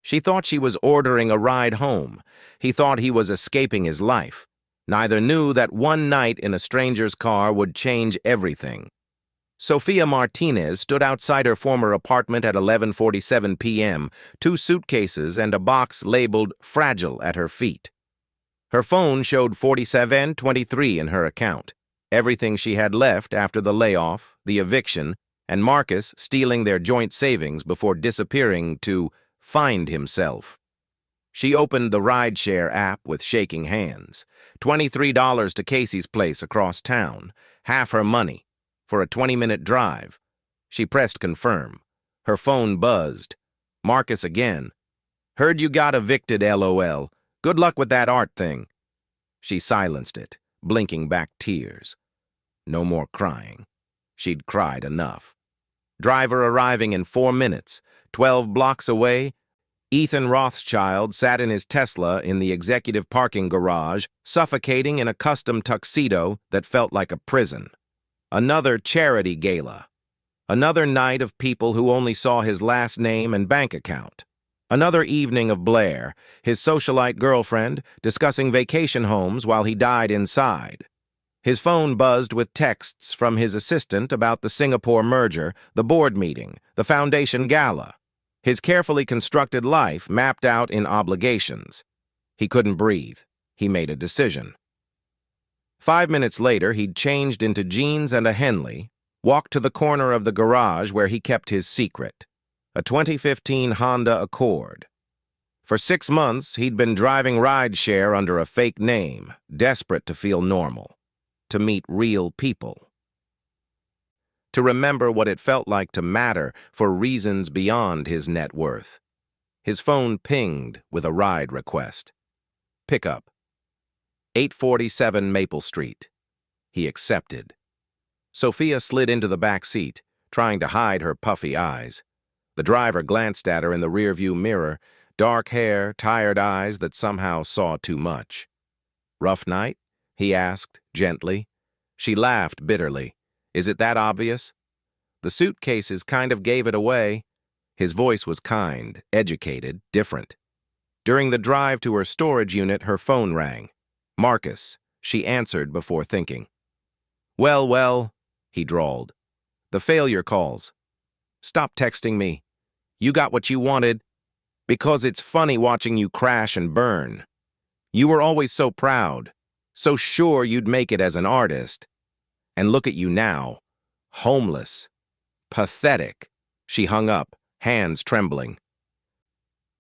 She thought she was ordering a ride home. He thought he was escaping his life. Neither knew that one night in a stranger's car would change everything. Sophia Martinez stood outside her former apartment at 11:47 p.m., 2 suitcases and a box labeled "Fragile" at her feet. Her phone showed 4723 in her account, everything she had left after the layoff, the eviction, and Marcus stealing their joint savings before disappearing to find himself. She opened the rideshare app with shaking hands. $23 to Casey's place across town, half her money, for a 20-minute drive. She pressed confirm. Her phone buzzed. Marcus again. "Heard you got evicted, LOL. Good luck with that art thing." She silenced it, blinking back tears. No more crying. She'd cried enough. Driver arriving in 4 minutes. 12 blocks away, Ethan Rothschild sat in his Tesla in the executive parking garage, suffocating in a custom tuxedo that felt like a prison. Another charity gala. Another night of people who only saw his last name and bank account. Another evening of Blair, his socialite girlfriend, discussing vacation homes while he died inside. His phone buzzed with texts from his assistant about the Singapore merger, the board meeting, the foundation gala. His carefully constructed life mapped out in obligations. He couldn't breathe. He made a decision. 5 minutes later, he'd changed into jeans and a Henley, walked to the corner of the garage where he kept his secret, a 2015 Honda Accord. For 6 months, he'd been driving rideshare under a fake name, desperate to feel normal, to meet real people, to remember what it felt like to matter for reasons beyond his net worth. His phone pinged with a ride request. Pickup. 847 Maple Street. He accepted. Sophia slid into the back seat, trying to hide her puffy eyes. The driver glanced at her in the rearview mirror, dark hair, tired eyes that somehow saw too much. "Rough night?" he asked, gently. She laughed bitterly. "Is it that obvious?" The suitcases kind of gave it away. His voice was kind, educated, different. During the drive to her storage unit, her phone rang. Marcus. She answered before thinking. Well, he drawled. "The failure calls. Stop texting me. You got what you wanted. Because it's funny watching you crash and burn. You were always so proud, so sure you'd make it as an artist. And look at you now. Homeless. Pathetic." She hung up, hands trembling.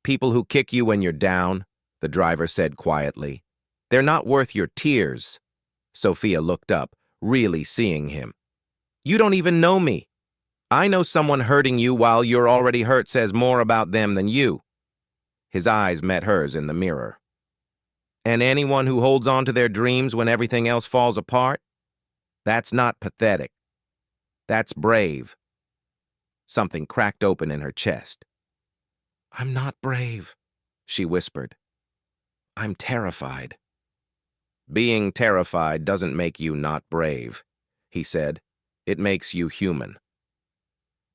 "People who kick you when you're down," the driver said quietly. "They're not worth your tears." Sophia looked up, really seeing him. "You don't even know me. I know someone hurting you while you're already hurt says more about them than you." His eyes met hers in the mirror. "And anyone who holds on to their dreams when everything else falls apart? That's not pathetic. That's brave." Something cracked open in her chest. "I'm not brave," she whispered. "I'm terrified." "Being terrified doesn't make you not brave," he said. "It makes you human."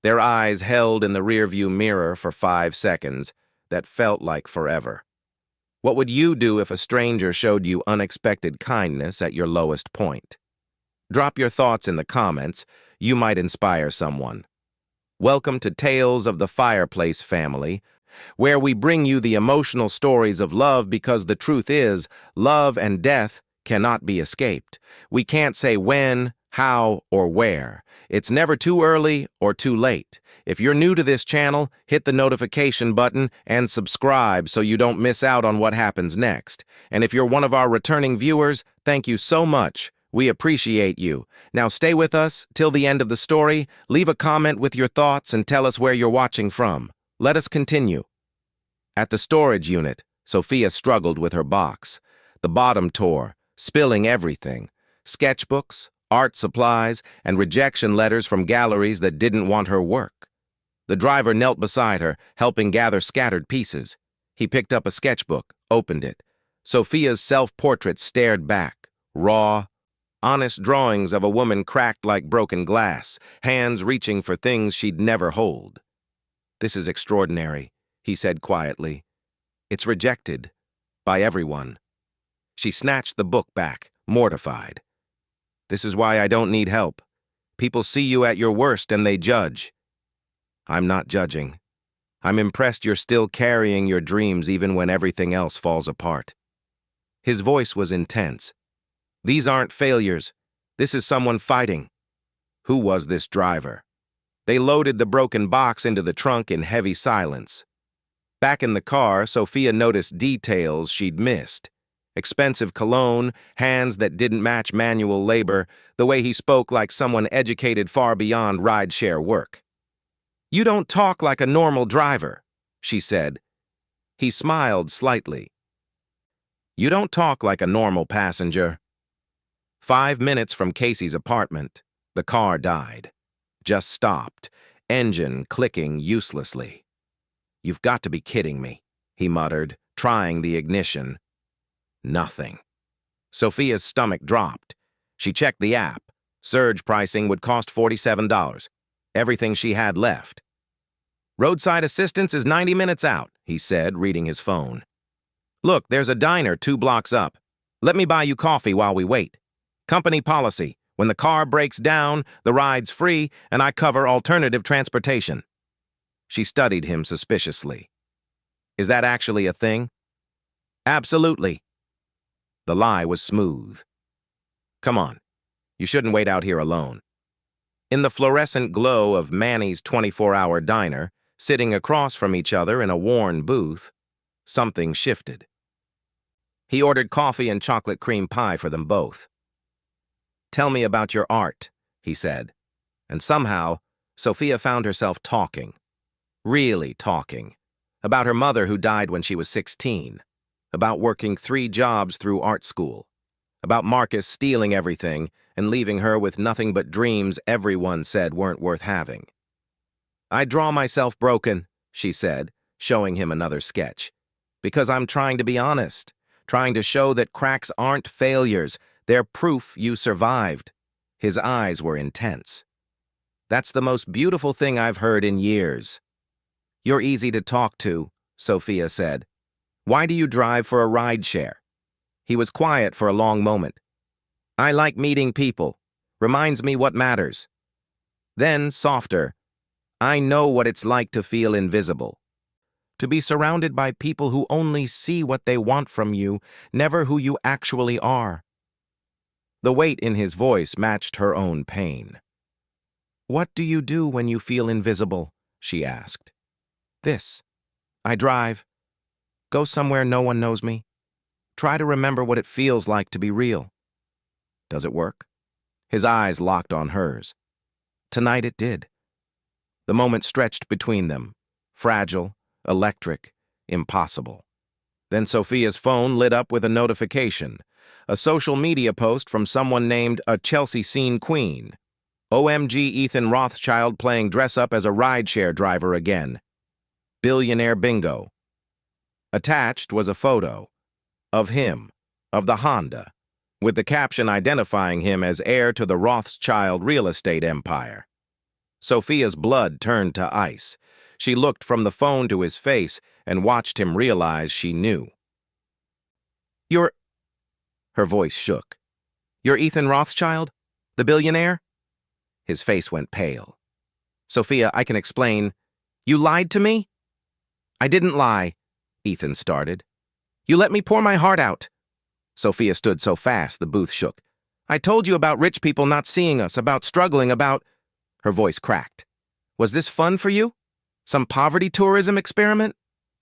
Their eyes held in the rearview mirror for 5 seconds that felt like forever. What would you do if a stranger showed you unexpected kindness at your lowest point? Drop your thoughts in the comments. You might inspire someone. Welcome to Tales of the Fireplace Family, where we bring you the emotional stories of love because the truth is, love and death cannot be escaped. We can't say when, how, or where. It's never too early or too late. If you're new to this channel, hit the notification button and subscribe so you don't miss out on what happens next. And if you're one of our returning viewers, thank you so much. We appreciate you. Now stay with us till the end of the story. Leave a comment with your thoughts and tell us where you're watching from. Let us continue. At the storage unit, Sophia struggled with her box. The bottom tore, spilling everything. Sketchbooks, art supplies, and rejection letters from galleries that didn't want her work. The driver knelt beside her, helping gather scattered pieces. He picked up a sketchbook, opened it. Sophia's self-portrait stared back, raw, honest drawings of a woman cracked like broken glass, hands reaching for things she'd never hold. "This is extraordinary," he said quietly. It's rejected. By everyone. She snatched the book back, mortified. This is why I don't need help. People see you at your worst and they judge. I'm not judging. I'm impressed you're still carrying your dreams even when everything else falls apart. His voice was intense. These aren't failures. This is someone fighting. Who was this driver? They loaded the broken box into the trunk in heavy silence. Back in the car, Sophia noticed details she'd missed. Expensive cologne, hands that didn't match manual labor, the way he spoke like someone educated far beyond rideshare work. You don't talk like a normal driver, she said. He smiled slightly. You don't talk like a normal passenger. 5 minutes from Casey's apartment, the car died. Just stopped, engine clicking uselessly. You've got to be kidding me, he muttered, trying the ignition. Nothing. Sophia's stomach dropped. She checked the app. Surge pricing would cost $47. Everything she had left. Roadside assistance is 90 minutes out, he said, reading his phone. Look, there's a diner 2 blocks up. Let me buy you coffee while we wait. Company policy. When the car breaks down, the ride's free, and I cover alternative transportation. She studied him suspiciously. Is that actually a thing? Absolutely. The lie was smooth. Come on. You shouldn't wait out here alone. In the fluorescent glow of Manny's 24-hour diner, sitting across from each other in a worn booth, something shifted. He ordered coffee and chocolate cream pie for them both. Tell me about your art, he said. And somehow, Sophia found herself talking. Really talking. About her mother who died when she was 16. About working 3 jobs through art school. About Marcus stealing everything and leaving her with nothing but dreams everyone said weren't worth having. I draw myself broken, she said, showing him another sketch. Because I'm trying to be honest. Trying to show that cracks aren't failures. They're proof you survived. His eyes were intense. That's the most beautiful thing I've heard in years. You're easy to talk to, Sophia said. Why do you drive for a rideshare? He was quiet for a long moment. I like meeting people. Reminds me what matters. Then, softer, I know what it's like to feel invisible. To be surrounded by people who only see what they want from you, never who you actually are. The weight in his voice matched her own pain. What do you do when you feel invisible? She asked. This. I drive. Go somewhere no one knows me. Try to remember what it feels like to be real. Does it work? His eyes locked on hers. Tonight it did. The moment stretched between them. Fragile, electric, impossible. Then Sophia's phone lit up with a notification. A social media post from someone named a Chelsea Scene Queen. OMG Ethan Rothschild playing dress-up as a rideshare driver again. Billionaire bingo. Attached was a photo. Of him. Of the Honda. With the caption identifying him as heir to the Rothschild real estate empire. Sophia's blood turned to ice. She looked from the phone to his face and watched him realize she knew. You're... Her voice shook. You're Ethan Rothschild? The billionaire? His face went pale. Sophia, I can explain. You lied to me? I didn't lie, Ethan started. You let me pour my heart out. Sophia stood so fast the booth shook. I told you about rich people not seeing us, about struggling, about... Her voice cracked. Was this fun for you? Some poverty tourism experiment?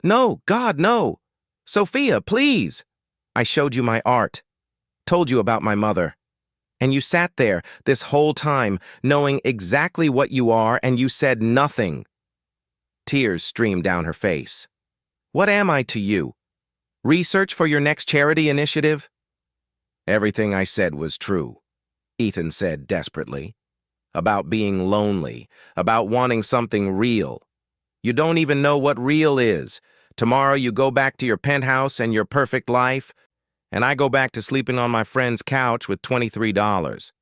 No, God, no. Sophia, please. I showed you my art. Told you about my mother. And you sat there this whole time, knowing exactly what you are, and you said nothing. Tears streamed down her face. What am I to you? Research for your next charity initiative? Everything I said was true, Ethan said desperately. About being lonely, about wanting something real. You don't even know what real is. Tomorrow you go back to your penthouse and your perfect life, and I go back to sleeping on my friend's couch with $23.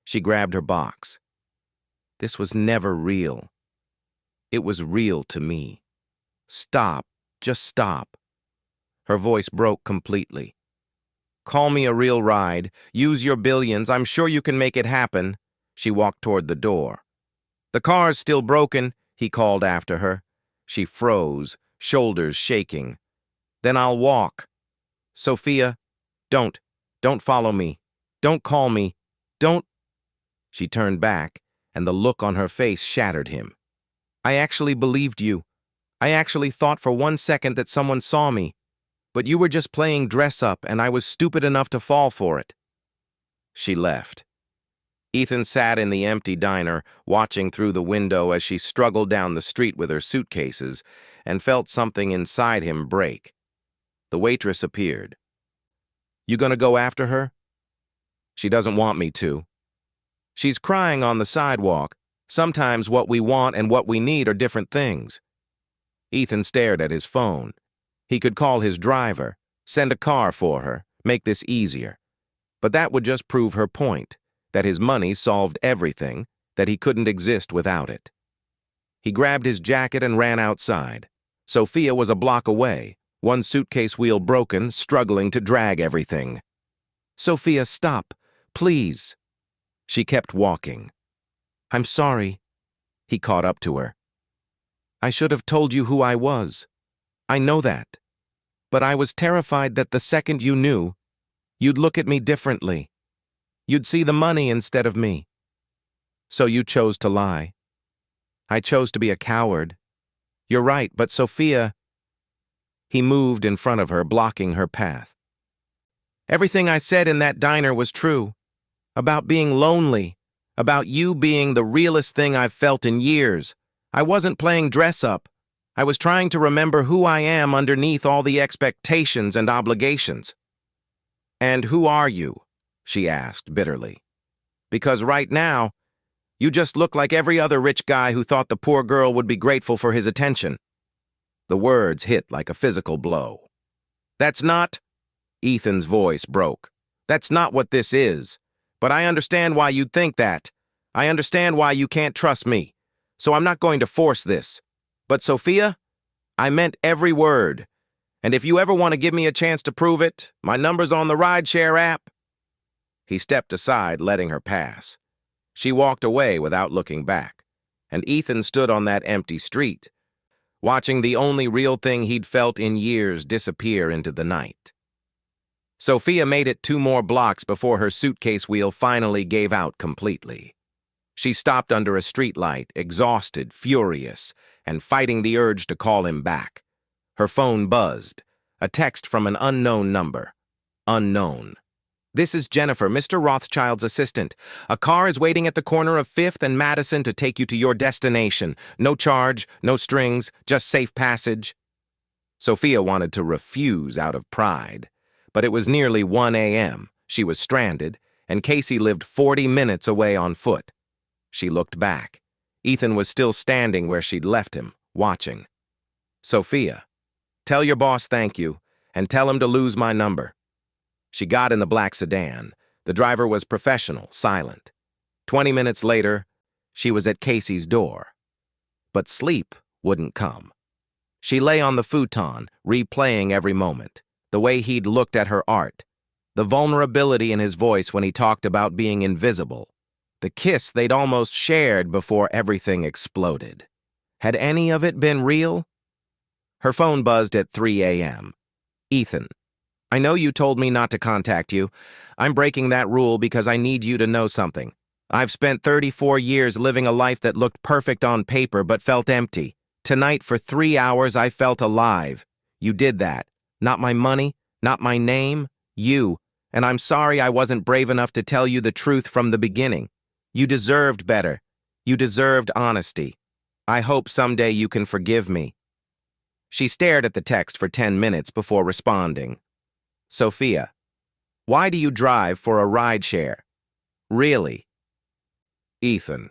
She grabbed her box. This was never real. It was real to me. Stop. Just stop. Her voice broke completely. Call me a real ride. Use your billions. I'm sure you can make it happen. She walked toward the door. The car's still broken, he called after her. She froze, shoulders shaking. Then I'll walk. Sophia, don't follow me. Don't call me. Don't. She turned back, and the look on her face shattered him. I actually believed you. I actually thought for 1 second that someone saw me. But you were just playing dress up, and I was stupid enough to fall for it. She left. Ethan sat in the empty diner, watching through the window as she struggled down the street with her suitcases, and felt something inside him break. The waitress appeared. You gonna go after her? She doesn't want me to. She's crying on the sidewalk. Sometimes what we want and what we need are different things. Ethan stared at his phone. He could call his driver, send a car for her, make this easier. But that would just prove her point, that his money solved everything, that he couldn't exist without it. He grabbed his jacket and ran outside. Sophia was a block away, one suitcase wheel broken, struggling to drag everything. Sophia, stop, please. She kept walking. I'm sorry. He caught up to her. I should have told you who I was. I know that. But I was terrified that the second you knew, you'd look at me differently. You'd see the money instead of me. So you chose to lie. I chose to be a coward. You're right, but Sophia... He moved in front of her, blocking her path. Everything I said in that diner was true. About being lonely. About you being the realest thing I've felt in years. I wasn't playing dress up. I was trying to remember who I am underneath all the expectations and obligations. And who are you? She asked bitterly. Because right now, you just look like every other rich guy who thought the poor girl would be grateful for his attention. The words hit like a physical blow. That's not... Ethan's voice broke. That's not what this is. But I understand why you'd think that. I understand why you can't trust me. So I'm not going to force this. But Sophia, I meant every word. And if you ever want to give me a chance to prove it, my number's on the rideshare app. He stepped aside, letting her pass. She walked away without looking back, and Ethan stood on that empty street, watching the only real thing he'd felt in years disappear into the night. Sophia made it 2 more blocks before her suitcase wheel finally gave out completely. She stopped under a streetlight, exhausted, furious, and fighting the urge to call him back. Her phone buzzed. A text from an unknown number. Unknown. This is Jennifer, Mr. Rothschild's assistant. A car is waiting at the corner of 5th and Madison to take you to your destination. No charge, no strings, just safe passage. Sophia wanted to refuse out of pride. But it was nearly 1 a.m. She was stranded, and Casey lived 40 minutes away on foot. She looked back. Ethan was still standing where she'd left him, watching. Sophia, tell your boss thank you, and tell him to lose my number. She got in the black sedan. The driver was professional, silent. 20 minutes later, she was at Casey's door. But sleep wouldn't come. She lay on the futon, replaying every moment, the way he'd looked at her art, the vulnerability in his voice when he talked about being invisible, the kiss they'd almost shared before everything exploded. Had any of it been real? Her phone buzzed at 3 a.m. Ethan, I know you told me not to contact you. I'm breaking that rule because I need you to know something. I've spent 34 years living a life that looked perfect on paper but felt empty. Tonight, for 3 hours, I felt alive. You did that. Not my money, not my name, you. And I'm sorry I wasn't brave enough to tell you the truth from the beginning. You deserved better. You deserved honesty. I hope someday you can forgive me. She stared at the text for 10 minutes before responding. Sophia, why do you drive for a rideshare? Really? Ethan,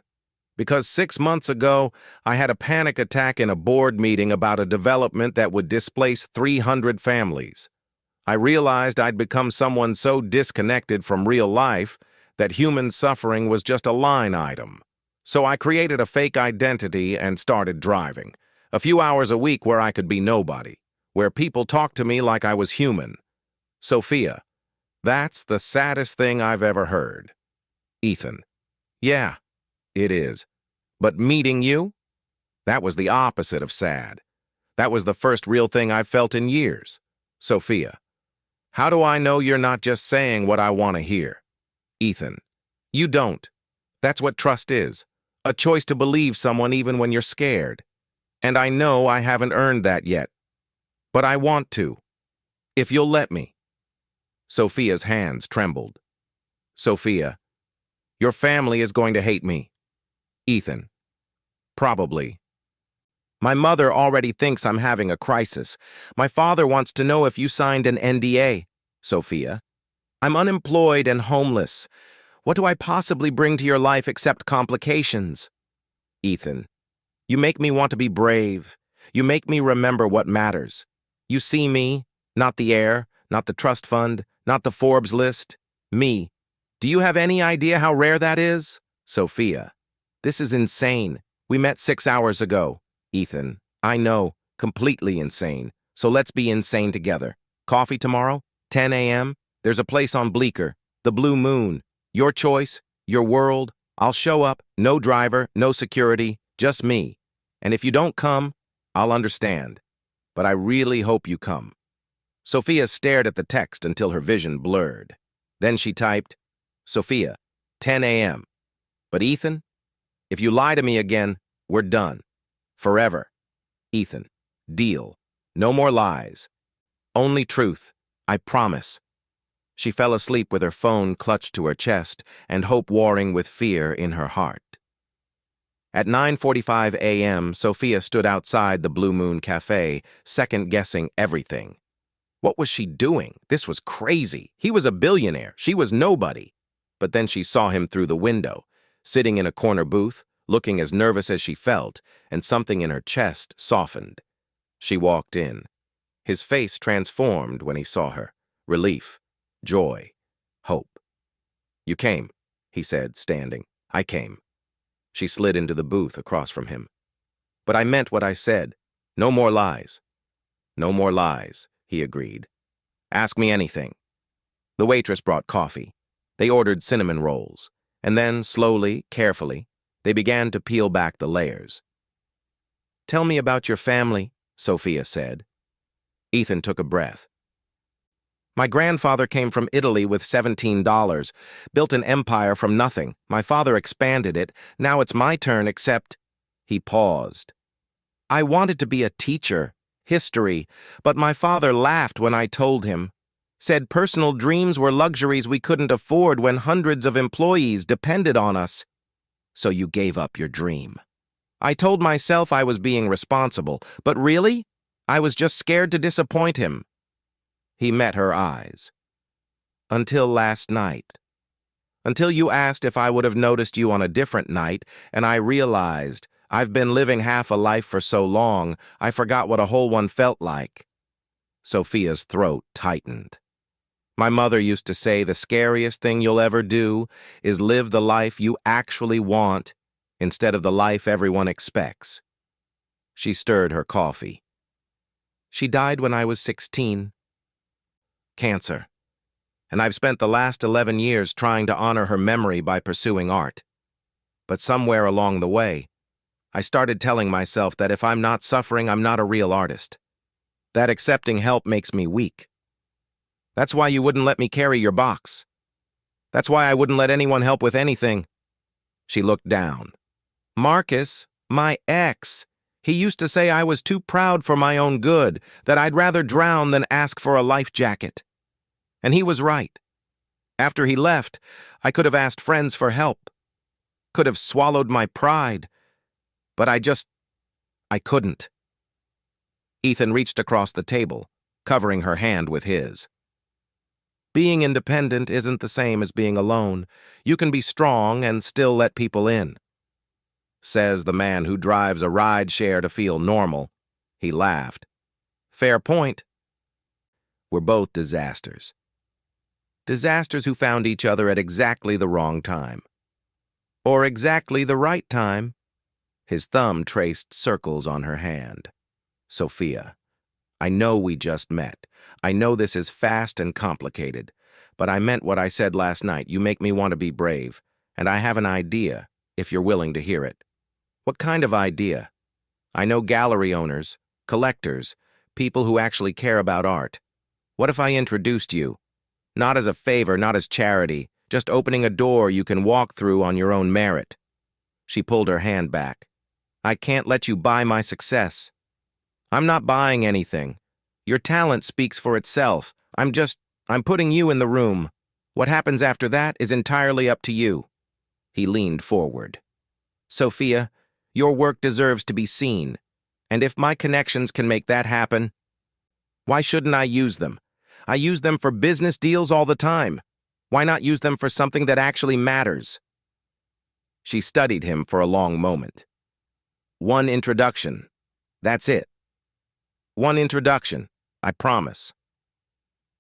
because 6 months ago, I had a panic attack in a board meeting about a development that would displace 300 families. I realized I'd become someone so disconnected from real life that human suffering was just a line item. So I created a fake identity and started driving. A few hours a week where I could be nobody, where people talked to me like I was human. Sophia, that's the saddest thing I've ever heard. Ethan, yeah, it is. But meeting you? That was the opposite of sad. That was the first real thing I've felt in years. Sophia, how do I know you're not just saying what I want to hear? Ethan, you don't. That's what trust is. A choice to believe someone even when you're scared. And I know I haven't earned that yet. But I want to. If you'll let me. Sophia's hands trembled. Sophia, your family is going to hate me. Ethan, probably. My mother already thinks I'm having a crisis. My father wants to know if you signed an NDA. Sophia, I'm unemployed and homeless. What do I possibly bring to your life except complications? Ethan, you make me want to be brave. You make me remember what matters. You see me, not the heir, not the trust fund, not the Forbes list. Me. Do you have any idea how rare that is? Sophia, this is insane. We met 6 hours ago. Ethan, I know, completely insane. So let's be insane together. Coffee tomorrow? 10 a.m.? There's a place on Bleecker. The Blue Moon. Your choice, your world. I'll show up. No driver, no security, just me. And if you don't come, I'll understand. But I really hope you come. Sophia stared at the text until her vision blurred. Then she typed, Sophia, 10 a.m. But Ethan, if you lie to me again, we're done. Forever. Ethan, deal. No more lies. Only truth. I promise. She fell asleep with her phone clutched to her chest and hope warring with fear in her heart. At 9:45 a.m., Sophia stood outside the Blue Moon Cafe, second-guessing everything. What was she doing? This was crazy. He was a billionaire. She was nobody. But then she saw him through the window, sitting in a corner booth, looking as nervous as she felt, and something in her chest softened. She walked in. His face transformed when he saw her. Relief, joy, hope. You came, he said, standing. I came. She slid into the booth across from him. But I meant what I said. No more lies. No more lies, he agreed. Ask me anything. The waitress brought coffee. They ordered cinnamon rolls, and then, slowly, carefully, they began to peel back the layers. Tell me about your family, Sophia said. Ethan took a breath. My grandfather came from Italy with $17, built an empire from nothing. My father expanded it. Now it's my turn, except... He paused. I wanted to be a teacher, history, but my father laughed when I told him. Said personal dreams were luxuries we couldn't afford when hundreds of employees depended on us. So you gave up your dream. I told myself I was being responsible, but really, I was just scared to disappoint him. He met her eyes. Until last night. Until you asked if I would have noticed you on a different night, and I realized I've been living half a life for so long, I forgot what a whole one felt like. Sophia's throat tightened. My mother used to say the scariest thing you'll ever do is live the life you actually want instead of the life everyone expects. She stirred her coffee. She died when I was 16. Cancer. And I've spent the last 11 years trying to honor her memory by pursuing art. But somewhere along the way, I started telling myself that if I'm not suffering, I'm not a real artist. That accepting help makes me weak. That's why you wouldn't let me carry your box. That's why I wouldn't let anyone help with anything. She looked down. Marcus, my ex, he used to say I was too proud for my own good, that I'd rather drown than ask for a life jacket. And he was right. After he left, I could have asked friends for help. Could have swallowed my pride. But I couldn't. Ethan reached across the table, covering her hand with his. Being independent isn't the same as being alone. You can be strong and still let people in. Says the man who drives a ride share to feel normal. He laughed. Fair point. We're both disasters. Disasters who found each other at exactly the wrong time. Or exactly the right time. His thumb traced circles on her hand. Sophia, I know we just met. I know this is fast and complicated. But I meant what I said last night. You make me want to be brave. And I have an idea, if you're willing to hear it. What kind of idea? I know gallery owners, collectors, people who actually care about art. What if I introduced you? Not as a favor, not as charity, just opening a door you can walk through on your own merit. She pulled her hand back. I can't let you buy my success. I'm not buying anything. Your talent speaks for itself. I'm putting you in the room. What happens after that is entirely up to you. He leaned forward. Sophia, your work deserves to be seen. And if my connections can make that happen, why shouldn't I use them? I use them for business deals all the time. Why not use them for something that actually matters? She studied him for a long moment. One introduction. That's it. One introduction, I promise.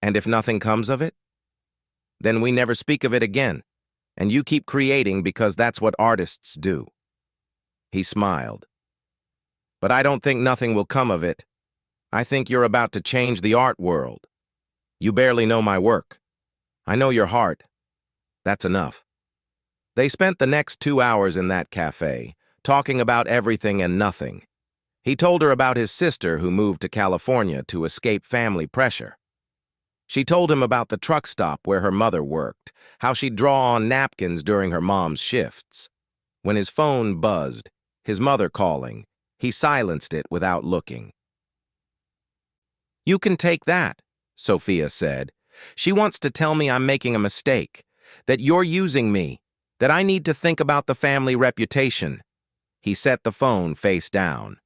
And if nothing comes of it? Then we never speak of it again, and you keep creating because that's what artists do. He smiled. But I don't think nothing will come of it. I think you're about to change the art world. You barely know my work. I know your heart. That's enough. They spent the next 2 hours in that cafe, talking about everything and nothing. He told her about his sister who moved to California to escape family pressure. She told him about the truck stop where her mother worked, how she'd draw on napkins during her mom's shifts. When his phone buzzed, his mother calling, he silenced it without looking. You can take that, Sophia said. She wants to tell me I'm making a mistake, that you're using me, that I need to think about the family reputation. He set the phone face down.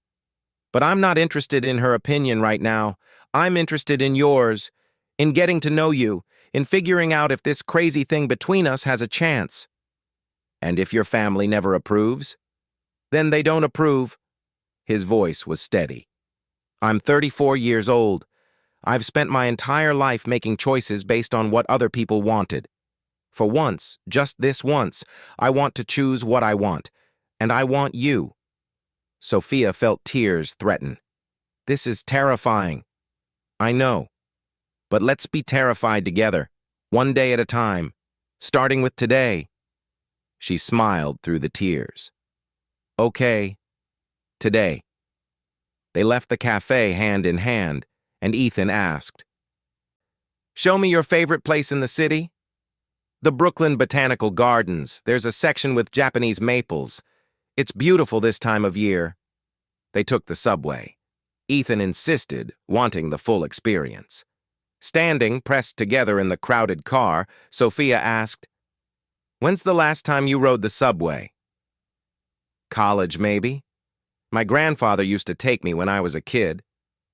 But I'm not interested in her opinion right now. I'm interested in yours, in getting to know you, in figuring out if this crazy thing between us has a chance. And if your family never approves? Then they don't approve. His voice was steady. I'm 34 years old. I've spent my entire life making choices based on what other people wanted. For once, just this once, I want to choose what I want, and I want you. Sophia felt tears threaten. This is terrifying. I know. But let's be terrified together, one day at a time, starting with today. She smiled through the tears. Okay, today. They left the cafe hand in hand, and Ethan asked, Show me your favorite place in the city? The Brooklyn Botanical Gardens. There's a section with Japanese maples. It's beautiful this time of year. They took the subway. Ethan insisted, wanting the full experience. Standing, pressed together in the crowded car, Sophia asked, When's the last time you rode the subway? College, maybe. My grandfather used to take me when I was a kid.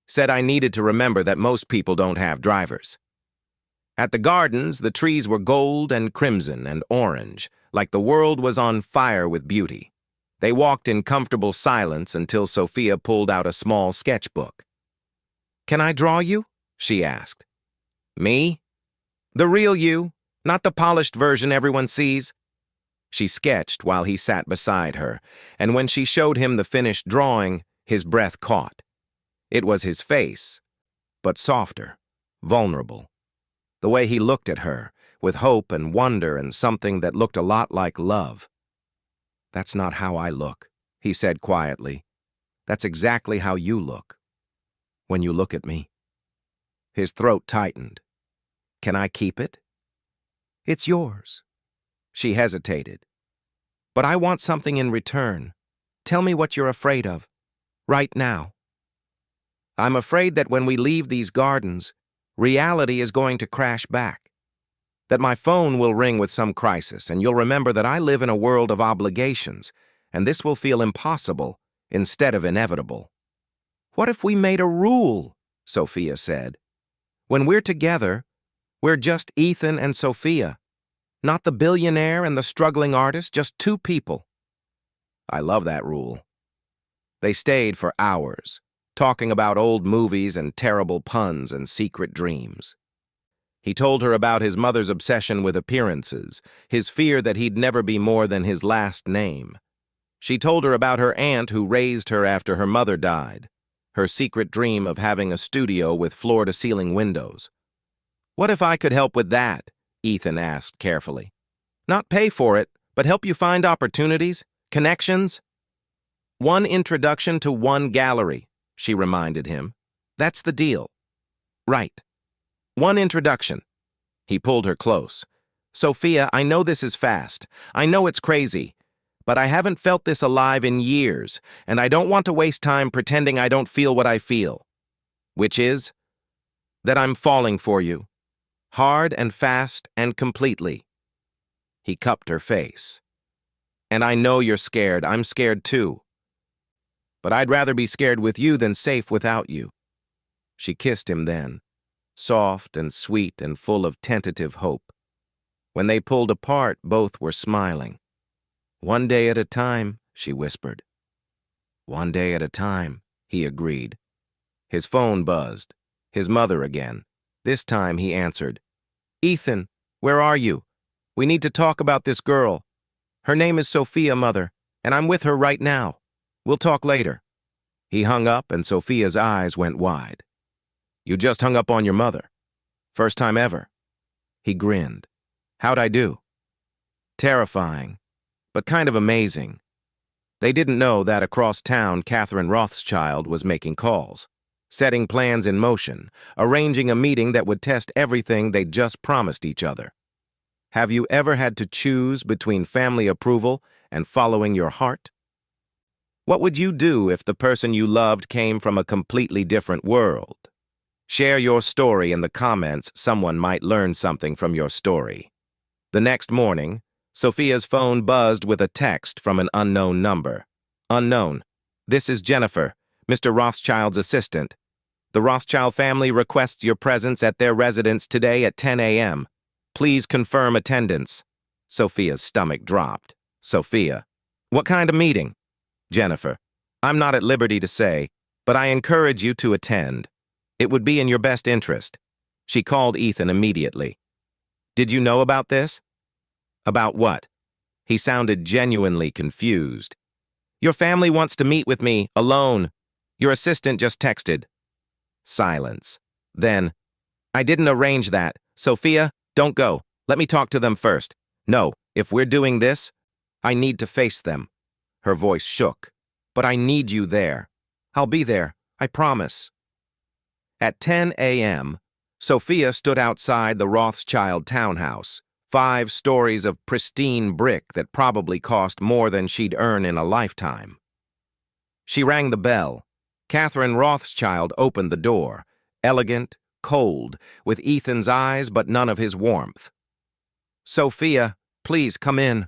Said I needed to remember that most people don't have drivers. At the gardens, the trees were gold and crimson and orange, like the world was on fire with beauty. They walked in comfortable silence until Sophia pulled out a small sketchbook. Can I draw you? She asked. Me? The real you, not the polished version everyone sees. She sketched while he sat beside her, and when she showed him the finished drawing, his breath caught. It was his face, but softer, vulnerable. The way he looked at her, with hope and wonder and something that looked a lot like love. That's not how I look, he said quietly. That's exactly how you look. When you look at me. His throat tightened. Can I keep it? It's yours. She hesitated. But I want something in return. Tell me what you're afraid of. Right now. I'm afraid that when we leave these gardens, reality is going to crash back. That my phone will ring with some crisis, and you'll remember that I live in a world of obligations, and this will feel impossible instead of inevitable. What if we made a rule? Sophia said. When we're together, we're just Ethan and Sophia. Not the billionaire and the struggling artist, just two people. I love that rule. They stayed for hours, talking about old movies and terrible puns and secret dreams. He told her about his mother's obsession with appearances, his fear that he'd never be more than his last name. She told her about her aunt who raised her after her mother died, her secret dream of having a studio with floor-to-ceiling windows. "What if I could help with that?" Ethan asked carefully. "Not pay for it, but help you find opportunities, connections?" "One introduction to one gallery," she reminded him. "That's the deal." "Right. One introduction." He pulled her close. "Sophia, I know this is fast. I know it's crazy. But I haven't felt this alive in years, and I don't want to waste time pretending I don't feel what I feel. Which is that I'm falling for you. Hard and fast and completely." He cupped her face. "And I know you're scared. I'm scared too. But I'd rather be scared with you than safe without you." She kissed him then, soft and sweet and full of tentative hope. When they pulled apart, both were smiling. "One day at a time," she whispered. "One day at a time," he agreed. His phone buzzed. His mother again. This time he answered. "Ethan, where are you? We need to talk about this girl. Her name is Sophia, Mother, and I'm with her right now. We'll talk later." He hung up and Sophia's eyes went wide. "You just hung up on your mother? First time ever?" He grinned. "How'd I do?" "Terrifying, but kind of amazing." They didn't know that across town Ethan Rothschild was making calls, setting plans in motion, arranging a meeting that would test everything they'd just promised each other. Have you ever had to choose between family approval and following your heart? What would you do if the person you loved came from a completely different world? Share your story in the comments. Someone might learn something from your story. The next morning, Sophia's phone buzzed with a text from an unknown number. "Unknown. This is Jennifer, Mr. Rothschild's assistant. The Rothschild family requests your presence at their residence today at 10 a.m. Please confirm attendance." Sophia's stomach dropped. "Sophia, what kind of meeting?" "Jennifer, I'm not at liberty to say, but I encourage you to attend. It would be in your best interest." She called Ethan immediately. "Did you know about this?" "About what?" He sounded genuinely confused. "Your family wants to meet with me, alone. Your assistant just texted." Silence. Then, "I didn't arrange that. Sophia, don't go. Let me talk to them first. No, if we're doing this, I need to face them." Her voice shook. "But I need you there. I'll be there, I promise." At 10 a.m., Sophia stood outside the Rothschild townhouse, 5 stories of pristine brick that probably cost more than she'd earn in a lifetime. She rang the bell. Ethan Rothschild opened the door, elegant, cold, with Ethan's eyes but none of his warmth. "Sophia, please come in."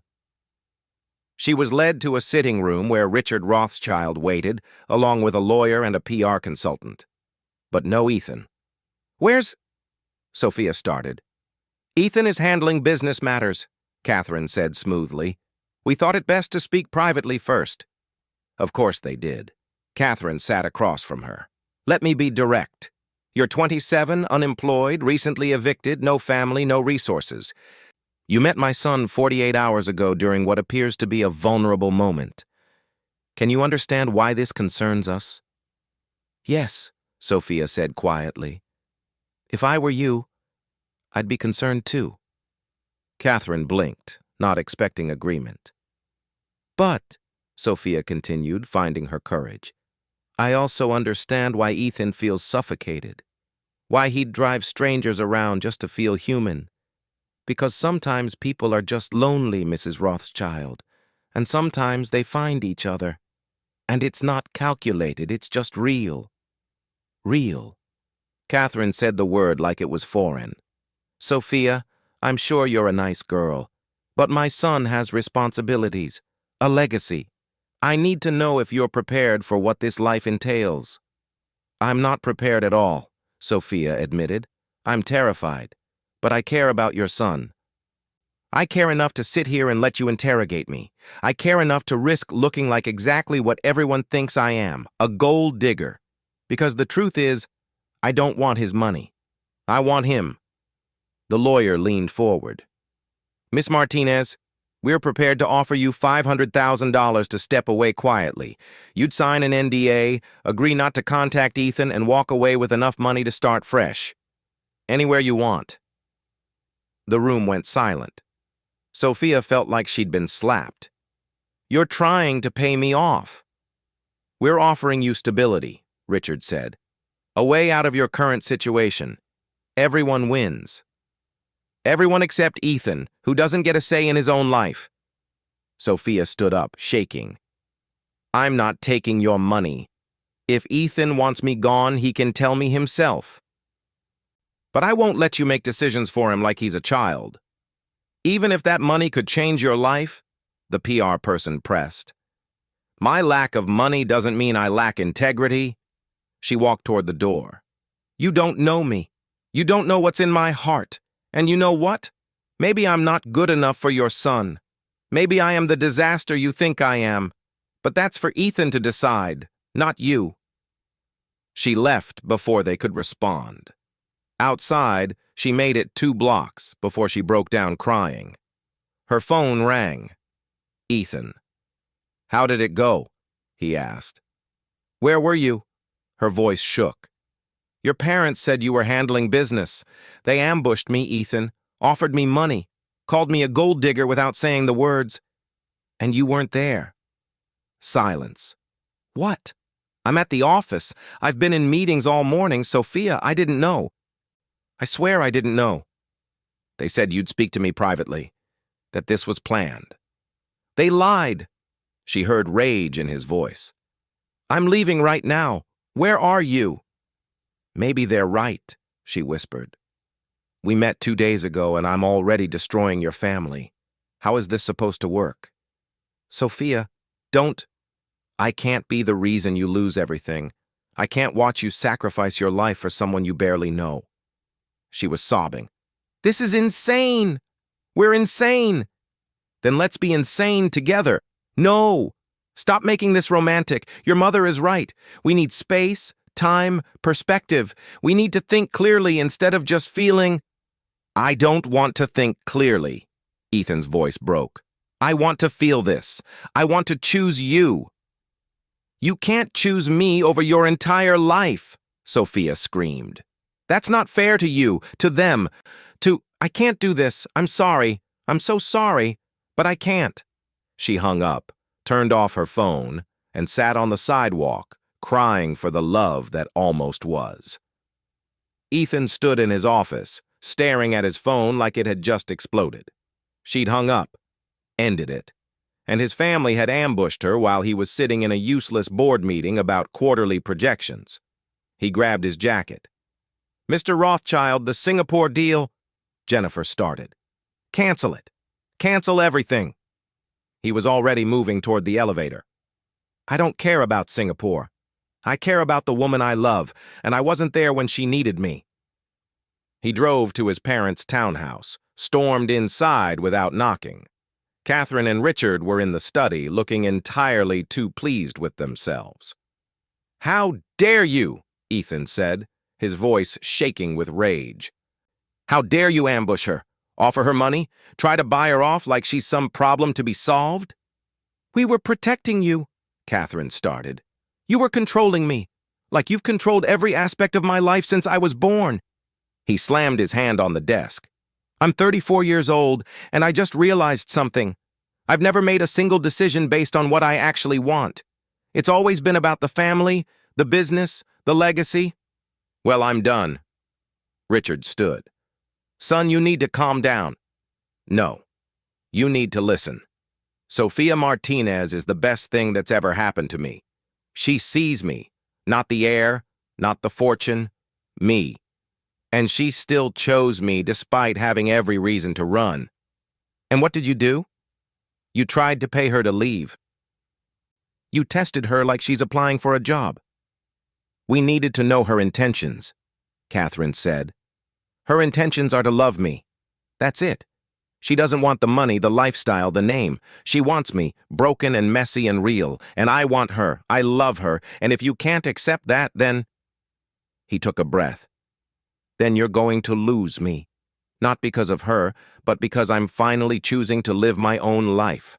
She was led to a sitting room where Richard Rothschild waited, along with a lawyer and a PR consultant. But no Ethan. "Where's—" Sophia started. "Ethan is handling business matters," Ethan said smoothly. "We thought it best to speak privately first." Of course they did. Ethan sat across from her. "Let me be direct. You're 27, unemployed, recently evicted, no family, no resources. You met my son 48 hours ago during what appears to be a vulnerable moment. Can you understand why this concerns us?" "Yes," Sophia said quietly. "If I were you, I'd be concerned too." Ethan blinked, not expecting agreement. "But," Sophia continued, finding her courage, "I also understand why Ethan feels suffocated, why he'd drive strangers around just to feel human. Because sometimes people are just lonely, Mrs. Rothschild, and sometimes they find each other. And it's not calculated, it's just real. Real." Ethan said the word like it was foreign. "Sophia, I'm sure you're a nice girl, but my son has responsibilities, a legacy. I need to know if you're prepared for what this life entails." "I'm not prepared at all," Sophia admitted. "I'm terrified, but I care about your son. I care enough to sit here and let you interrogate me. I care enough to risk looking like exactly what everyone thinks I am, a gold digger. Because the truth is, I don't want his money. I want him." The lawyer leaned forward. "Miss Martinez, We're prepared to offer you $500,000 to step away quietly. You'd sign an NDA, agree not to contact Ethan, and walk away with enough money to start fresh. Anywhere you want." The room went silent. Sophia felt like she'd been slapped. "You're trying to pay me off." "We're offering you stability," Richard said. "A way out of your current situation. Everyone wins. Everyone except Ethan, who doesn't get a say in his own life." Sophia stood up, shaking. "I'm not taking your money. If Ethan wants me gone, he can tell me himself. But I won't let you make decisions for him like he's a child. Even if that money could change your life," the PR person pressed. "My lack of money doesn't mean I lack integrity." She walked toward the door. "You don't know me. You don't know what's in my heart. And you know what? Maybe I'm not good enough for your son. Maybe I am the disaster you think I am. But that's for Ethan to decide, not you." She left before they could respond. Outside, she made it 2 blocks before she broke down crying. Her phone rang. Ethan. "How did it go?" he asked. "Where were you?" Her voice shook. "Your parents said you were handling business. They ambushed me, Ethan, offered me money, called me a gold digger without saying the words. And you weren't there." Silence. "What?" "I'm at the office. I've been in meetings all morning. Sophia, I didn't know. I swear I didn't know." "They said you'd speak to me privately, that this was planned." "They lied." She heard rage in his voice. "I'm leaving right now. Where are you?" "Maybe they're right," she whispered. "We met 2 days ago and I'm already destroying your family. How is this supposed to work?" "Sophia, don't. I can't be the reason you lose everything. I can't watch you sacrifice your life for someone you barely know." She was sobbing. "This is insane. We're insane." "Then let's be insane together." "No. Stop making this romantic. Your mother is right. We need space, time, perspective. We need to think clearly instead of just feeling." "I don't want to think clearly," Ethan's voice broke. "I want to feel this. I want to choose you." "You can't choose me over your entire life," Sophia screamed. "That's not fair to you, to them, I can't do this. I'm sorry. I'm so sorry, but I can't." She hung up, turned off her phone, and sat on the sidewalk, crying for the love that almost was. Ethan stood in his office, staring at his phone like it had just exploded. She'd hung up, ended it, and his family had ambushed her while he was sitting in a useless board meeting about quarterly projections. He grabbed his jacket. "Mr. Rothschild, the Singapore deal—" Jennifer started. "Cancel it. Cancel everything." He was already moving toward the elevator. "I don't care about Singapore. I care about the woman I love, and I wasn't there when she needed me." He drove to his parents' townhouse, stormed inside without knocking. Catherine and Richard were in the study, looking entirely too pleased with themselves. "How dare you?" Ethan said, his voice shaking with rage. "How dare you ambush her? Offer her money? Try to buy her off like she's some problem to be solved?" "We were protecting you," Catherine started. "You were controlling me, like you've controlled every aspect of my life since I was born." He slammed his hand on the desk. "I'm 34 years old, and I just realized something. I've never made a single decision based on what I actually want. It's always been about the family, the business, the legacy." "Well, I'm done." Richard stood. "Son, you need to calm down." "No. You need to listen. Sophia Martinez is the best thing that's ever happened to me. She sees me, not the heir, not the fortune, me. And she still chose me despite having every reason to run. And what did you do? You tried to pay her to leave. You tested her like she's applying for a job." "We needed to know her intentions," Catherine said. "Her intentions are to love me. That's it. She doesn't want the money, the lifestyle, the name. She wants me, broken and messy and real, and I want her. I love her, and if you can't accept that, then—" He took a breath. "Then you're going to lose me. Not because of her, but because I'm finally choosing to live my own life.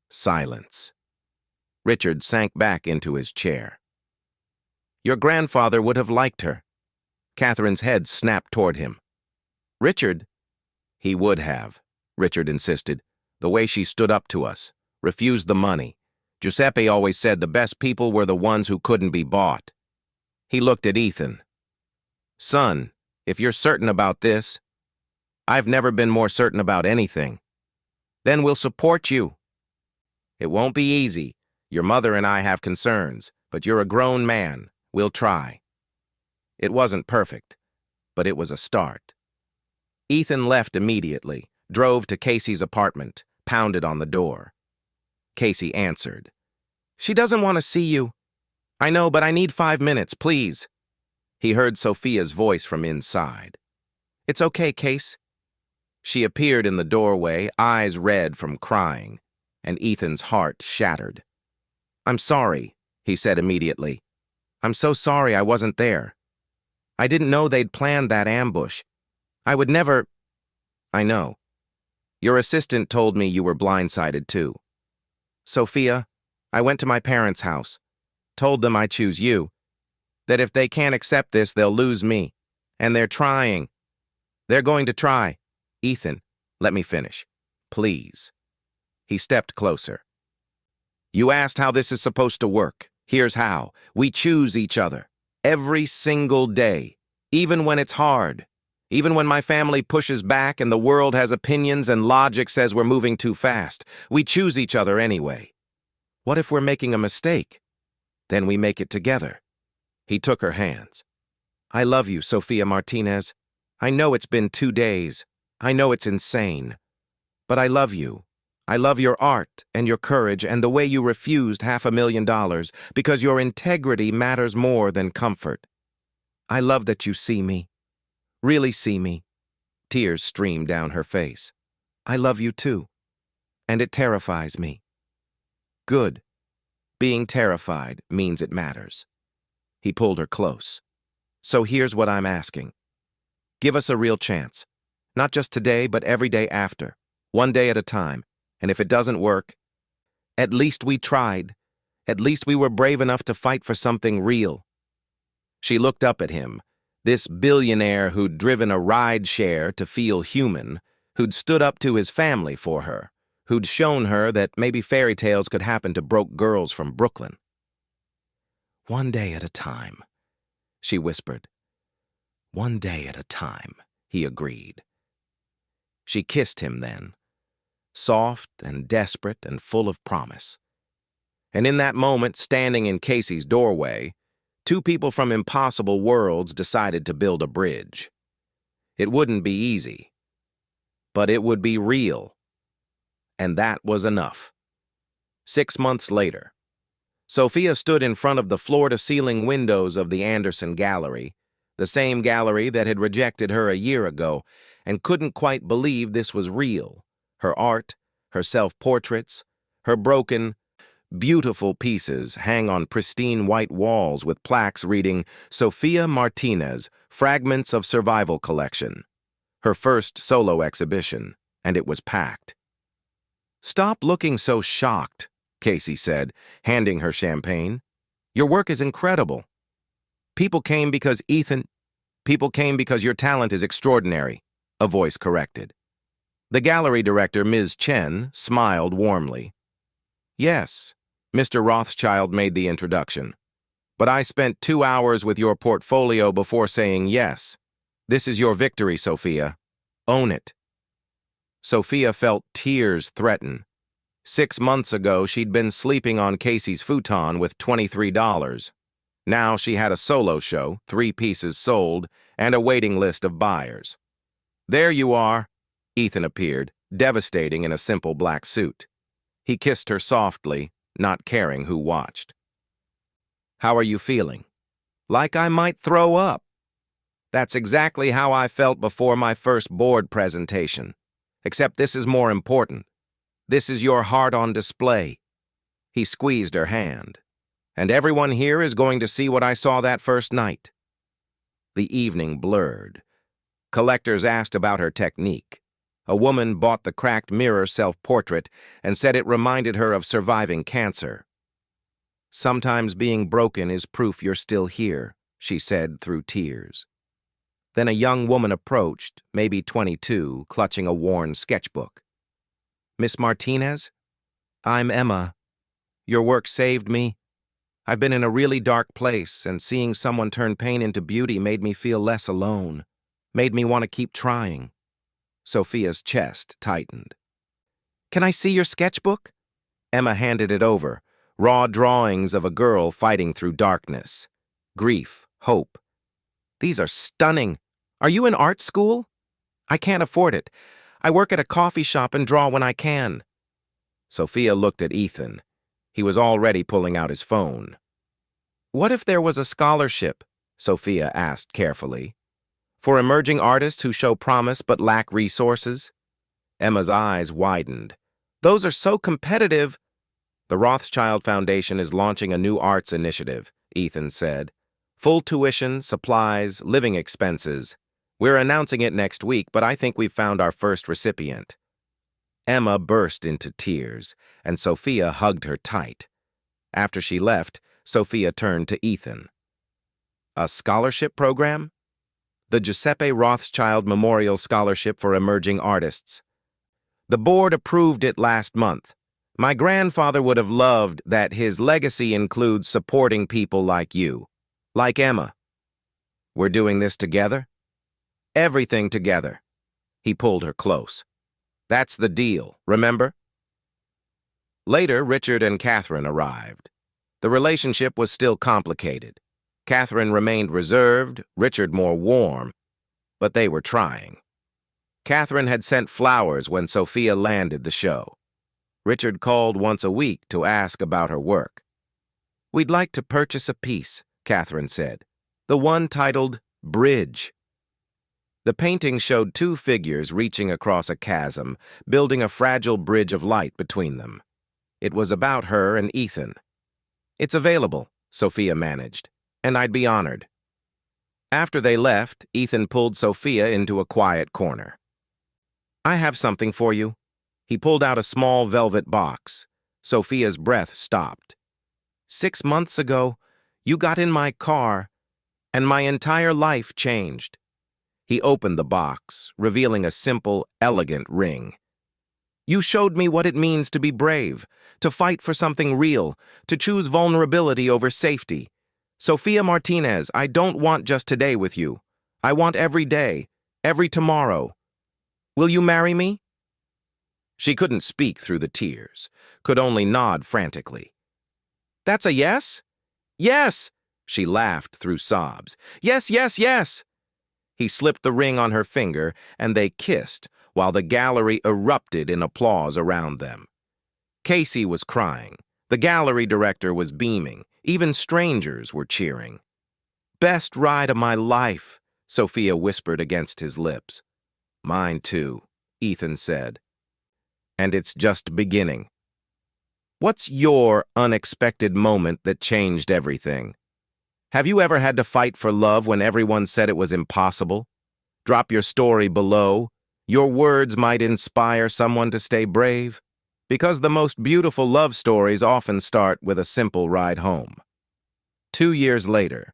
Silence. Richard sank back into his chair. Your grandfather would have liked her. Catherine's head snapped toward him. Richard? He would have, Richard insisted, the way she stood up to us, refused the money. Giuseppe always said the best people were the ones who couldn't be bought. He looked at Ethan. Son, if you're certain about this, I've never been more certain about anything. Then we'll support you. It won't be easy. Your mother and I have concerns, but you're a grown man. We'll try. It wasn't perfect, but it was a start. Ethan left immediately, drove to Casey's apartment, pounded on the door. Casey answered. She doesn't want to see you. I know, but I need 5 minutes, please. He heard Sophia's voice from inside. It's okay, Case. She appeared in the doorway, eyes red from crying, and Ethan's heart shattered. I'm sorry, he said immediately. I'm so sorry I wasn't there. I didn't know they'd planned that ambush. I would never... I know. Your assistant told me you were blindsided too. Sophia, I went to my parents' house, told them I choose you, that if they can't accept this, they'll lose me. And they're trying. They're going to try. Ethan, let me finish. Please. He stepped closer. You asked how this is supposed to work. Here's how. We choose each other. Every single day. Even when it's hard. Even when my family pushes back and the world has opinions and logic says we're moving too fast. We choose each other anyway. What if we're making a mistake? Then we make it together. He took her hands. I love you, Sophia Martinez. I know it's been 2 days. I know it's insane. But I love you. I love your art and your courage and the way you refused $500,000 because your integrity matters more than comfort. I love that you see me. Really see me. Tears streamed down her face. I love you too. And it terrifies me. Good. Being terrified means it matters. He pulled her close. So here's what I'm asking. Give us a real chance. Not just today, but every day after. 1 day at a time. And if it doesn't work, at least we tried. At least we were brave enough to fight for something real. She looked up at him, this billionaire who'd driven a ride share to feel human, who'd stood up to his family for her, who'd shown her that maybe fairy tales could happen to broke girls from Brooklyn. 1 day at a time, she whispered. 1 day at a time, he agreed. She kissed him then, soft and desperate and full of promise. And in that moment, standing in Casey's doorway, 2 people from impossible worlds decided to build a bridge. It wouldn't be easy, but it would be real. And that was enough. 6 months later, Sophia stood in front of the floor-to-ceiling windows of the Anderson Gallery, the same gallery that had rejected her a year ago, and couldn't quite believe this was real. Her art, her self-portraits, her broken, beautiful pieces hang on pristine white walls with plaques reading Sophia Martinez, Fragments of Survival Collection. Her first solo exhibition, and it was packed. Stop looking so shocked, Casey said, handing her champagne. Your work is incredible. People came because your talent is extraordinary, a voice corrected. The gallery director, Ms. Chen, smiled warmly. Yes, Mr. Rothschild made the introduction. But I spent 2 hours with your portfolio before saying yes. This is your victory, Sophia. Own it. Sophia felt tears threaten. 6 months ago, she'd been sleeping on Casey's futon with $23. Now she had a solo show, 3 pieces sold, and a waiting list of buyers. There you are. Ethan appeared, devastating in a simple black suit. He kissed her softly, not caring who watched. How are you feeling? Like I might throw up. That's exactly how I felt before my first board presentation. Except this is more important. This is your heart on display. He squeezed her hand. And everyone here is going to see what I saw that first night. The evening blurred. Collectors asked about her technique. A woman bought the cracked mirror self-portrait and said it reminded her of surviving cancer. "Sometimes being broken is proof you're still here," she said through tears. Then a young woman approached, maybe 22, clutching a worn sketchbook. "Miss Martinez? I'm Emma. Your work saved me. I've been in a really dark place, and seeing someone turn pain into beauty made me feel less alone, made me want to keep trying." Sophia's chest tightened. "Can I see your sketchbook?" Emma handed it over, raw drawings of a girl fighting through darkness. Grief, hope. "These are stunning. Are you in art school?" "I can't afford it. I work at a coffee shop and draw when I can." Sophia looked at Ethan. He was already pulling out his phone. "What if there was a scholarship?" Sophia asked carefully. "For emerging artists who show promise but lack resources?" Emma's eyes widened. "Those are so competitive." "The Rothschild Foundation is launching a new arts initiative," Ethan said. "Full tuition, supplies, living expenses. We're announcing it next week, but I think we've found our first recipient." Emma burst into tears, and Sophia hugged her tight. After she left, Sophia turned to Ethan. "A scholarship program?" "The Giuseppe Rothschild Memorial Scholarship for Emerging Artists. The board approved it last month. My grandfather would have loved that his legacy includes supporting people like you, like Emma. We're doing this together? Everything together." He pulled her close. "That's the deal, remember?" Later, Richard and Catherine arrived. The relationship was still complicated. Catherine remained reserved, Richard more warm, but they were trying. Catherine had sent flowers when Sophia landed the show. Richard called once a week to ask about her work. "We'd like to purchase a piece," Catherine said. "The one titled Bridge." The painting showed two figures reaching across a chasm, building a fragile bridge of light between them. It was about her and Ethan. "It's available," Sophia managed, "and I'd be honored." After they left, Ethan pulled Sophia into a quiet corner. "I have something for you." He pulled out a small velvet box. Sophia's breath stopped. "6 months ago, you got in my car, and my entire life changed." He opened the box, revealing a simple, elegant ring. "You showed me what it means to be brave, to fight for something real, to choose vulnerability over safety. Sophia Martinez, I don't want just today with you. I want every day, every tomorrow. Will you marry me?" She couldn't speak through the tears, could only nod frantically. "That's a yes?" "Yes!" She laughed through sobs. "Yes, yes, yes!" He slipped the ring on her finger, and they kissed, while the gallery erupted in applause around them. Casey was crying. The gallery director was beaming. Even strangers were cheering. "Best ride of my life," Sophia whispered against his lips. "Mine too," Ethan said. "And it's just beginning." What's your unexpected moment that changed everything? Have you ever had to fight for love when everyone said it was impossible? Drop your story below. Your words might inspire someone to stay brave. Because the most beautiful love stories often start with a simple ride home. 2 years later,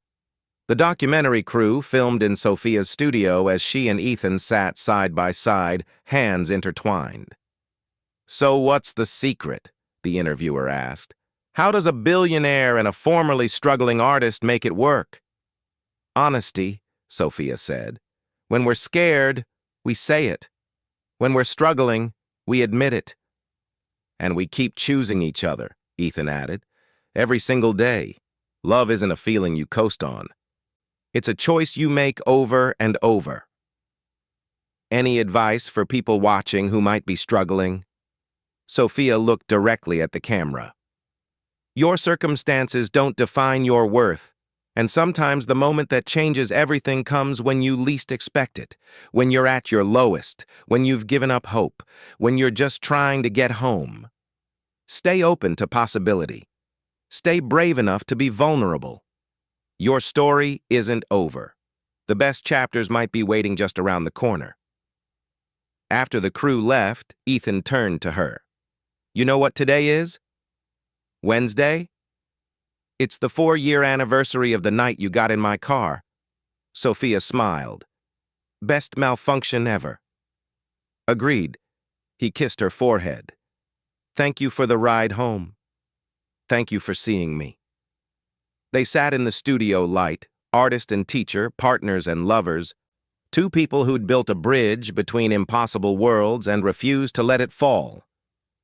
the documentary crew filmed in Sophia's studio as she and Ethan sat side by side, hands intertwined. "So what's the secret?" the interviewer asked. "How does a billionaire and a formerly struggling artist make it work?" "Honesty," Sophia said. "When we're scared, we say it. When we're struggling, we admit it. And we keep choosing each other," Ethan added. "Every single day. Love isn't a feeling you coast on. It's a choice you make over and over." Any advice for people watching who might be struggling? Sophia looked directly at the camera. Your circumstances don't define your worth, and sometimes the moment that changes everything comes when you least expect it, when you're at your lowest, when you've given up hope, when you're just trying to get home. Stay open to possibility. Stay brave enough to be vulnerable. Your story isn't over. The best chapters might be waiting just around the corner. After the crew left, Ethan turned to her. You know what today is? Wednesday? It's the 4-year anniversary of the night you got in my car. Sophia smiled. Best malfunction ever. Agreed. He kissed her forehead. Thank you for the ride home. Thank you for seeing me. They sat in the studio light, artist and teacher, partners and lovers, two people who'd built a bridge between impossible worlds and refused to let it fall.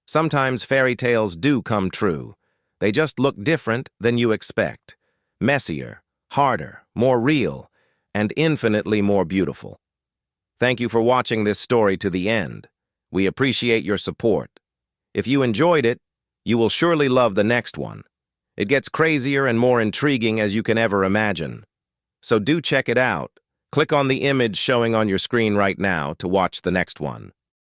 Sometimes fairy tales do come true. They just look different than you expect. Messier, harder, more real, and infinitely more beautiful. Thank you for watching this story to the end. We appreciate your support. If you enjoyed it, you will surely love the next one. It gets crazier and more intriguing as you can ever imagine. So do check it out. Click on the image showing on your screen right now to watch the next one.